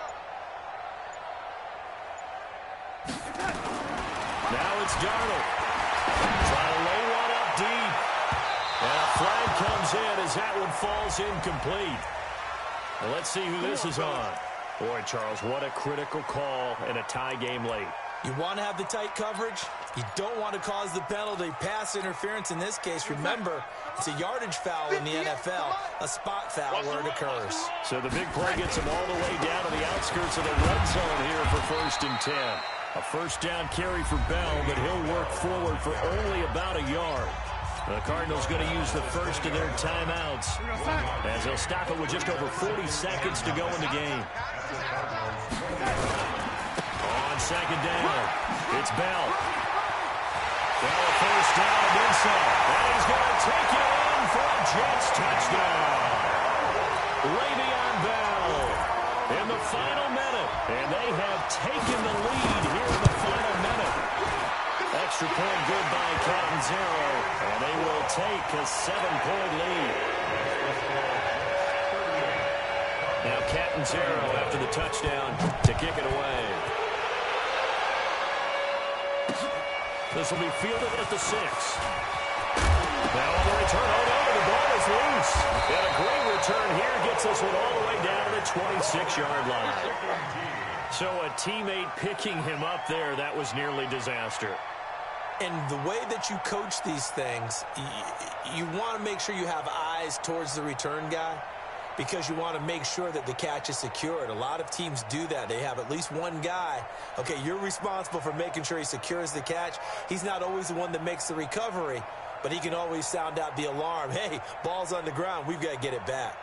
Now it's Darnold. Trying to lay one up deep. And a flag comes in as that one falls incomplete. Well, let's see who this is on. Boy, Charles, what a critical call in a tie game late. You want to have the tight coverage. You don't want to cause the penalty. Pass interference in this case. Remember, it's a yardage foul in the NFL, a spot foul where it occurs. So the big play gets him all the way down to the outskirts of the red zone here for 1st and 10. A 1st down carry for Bell, but he'll work forward for only about a yard. The Cardinals going to use the first of their timeouts as they'll stop it with just over 40 seconds to go in the game. On 2nd down, it's Bell. Bell a 1st down and then some. And he's going to take it in for a Jets touchdown. Le'Veon Bell in the final minute. And they have taken the lead here in the final minute. Extra point good by Catanzaro, and they will take a 7-point lead. Now Catanzaro after the touchdown to kick it away. This will be fielded at the 6. Now on the return, the ball is loose. And a great return here gets this one all the way down to the 26-yard line. So a teammate picking him up there, that was nearly disaster. And the way that you coach these things, you want to make sure you have eyes towards the return guy because you want to make sure that the catch is secured. A lot of teams do that. They have at least one guy. Okay, you're responsible for making sure he secures the catch. He's not always the one that makes the recovery, but he can always sound out the alarm. Hey, ball's on the ground. We've got to get it back.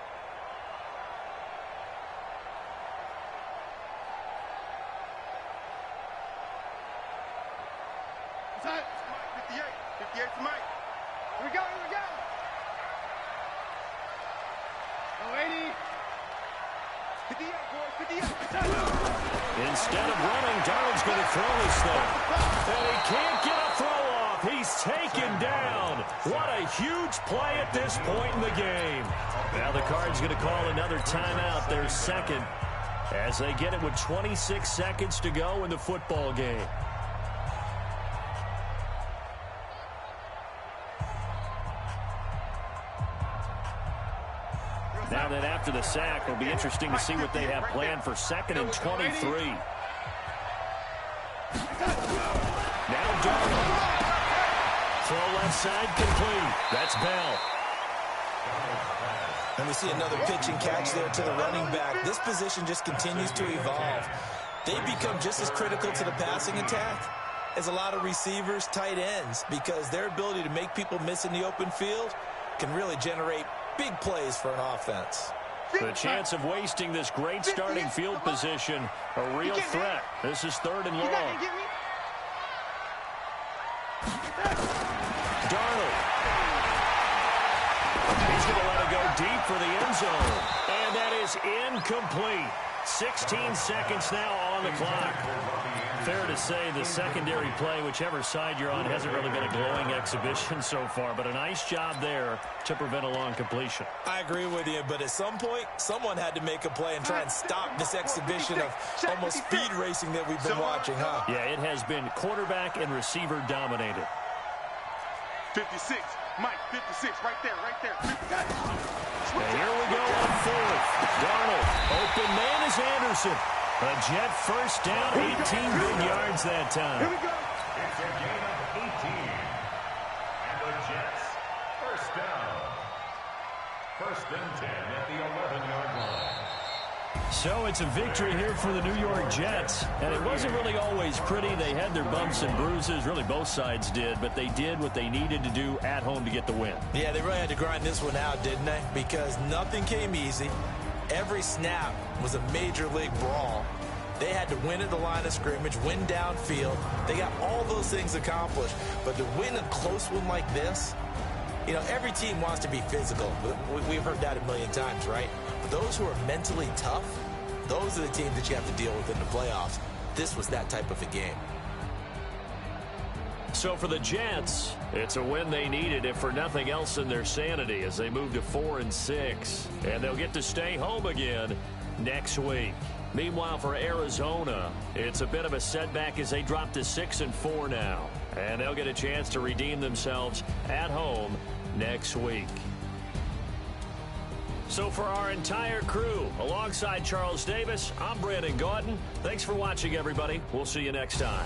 Instead of running, Darnold's going to throw this thing. And he can't get a throw off. He's taken down. What a huge play at this point in the game. Now the Cards going to call another timeout, their 2nd, as they get it with 26 seconds to go in the football game. Now that after the sack, it'll be interesting to see what they have planned for 2nd and 23. Now Darnold. Throw left side complete. That's Bell. And we see another pitch and catch there to the running back. This position just continues to evolve. They become just as critical to the passing attack as a lot of receivers, tight ends, because their ability to make people miss in the open field can really generate big plays for an offense. The chance of wasting this great starting field position, a real threat. This is 3rd and long. Darnold. He's going to let it go deep for the end zone. And that is incomplete. 16 seconds now on the clock. Fair to say the secondary play, whichever side you're on, hasn't really been a glowing exhibition so far, but a nice job there to prevent a long completion. I agree with you, but at some point, someone had to make a play and try and stop this exhibition of almost speed racing that we've been watching, huh? Yeah, it has been quarterback and receiver dominated. 56, Mike, 56, right there. And here we go on 4th. Darnold, open man is Anderson. A Jet first down, 18 big yards that time. Here we go. It's a gain of 18. And the Jets, first down. 1st and 10 at the 11-yard line. So it's a victory here for the New York Jets. And it wasn't really always pretty. They had their bumps and bruises. Really, both sides did. But they did what they needed to do at home to get the win. Yeah, they really had to grind this one out, didn't they? Because nothing came easy. Every snap was a major league brawl. They had to win at the line of scrimmage, win downfield. They got all those things accomplished. But to win a close one like this, you know, every team wants to be physical. We've heard that a million times, right? But those who are mentally tough, those are the teams that you have to deal with in the playoffs. This was that type of a game. So for the Jets, it's a win they needed, if for nothing else in their sanity, as they move to 4-6. And they'll get to stay home again next week. Meanwhile, for Arizona, it's a bit of a setback as they drop to 6-4 now. And they'll get a chance to redeem themselves at home next week. So for our entire crew, alongside Charles Davis, I'm Brandon Gaudin. Thanks for watching, everybody. We'll see you next time.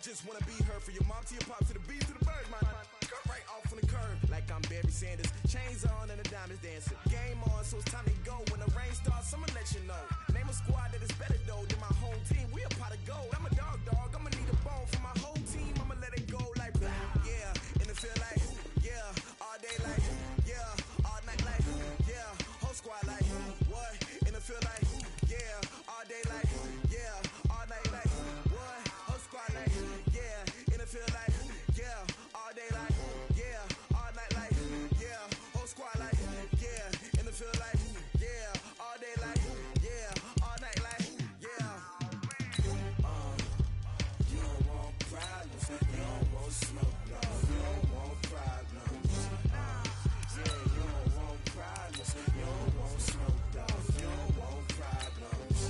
just wanna be her. For your mom to your pop, to the beat, to the birds, man. Cut right off on the curb, like I'm Barry Sanders. Chains on and the diamonds dancing. Game on, so it's time to go. When the rain starts, I'ma let you know. Name a squad that is better though than my home team. We a pot of gold. I'm a dog, I'ma need a bone for my whole team. I'ma let it go like blah. Yeah, and it feel like yeah, all day like yeah, all night like yeah, whole squad like what? And it feel like yeah, all day like yeah, all night like what? Whole squad like yeah, and it feel like yeah, all day like yeah, all night like yeah, whole squad like yeah, and it feel like yeah, all day like yeah, all night like yeah. You don't want problems, you don't want smoke, no. You don't want problems. Yeah, you don't want problems, you don't want smoke, dog. You don't want problems.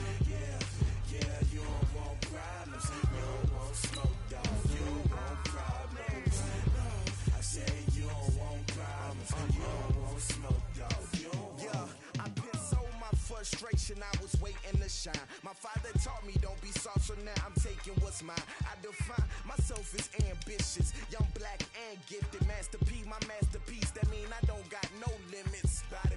Yeah, you don't want problems, you don't want smoke, dog. You don't want problems. No, I say you don't want problems, you don't want smoke, dog. You don't want. I put so my frustration, I was waiting to shine. My father taught me don't be soft, so now I'm taking what's mine. I define myself as ambitious, young, black, and gifted. Master P, my masterpiece. That mean I don't got no limits. By the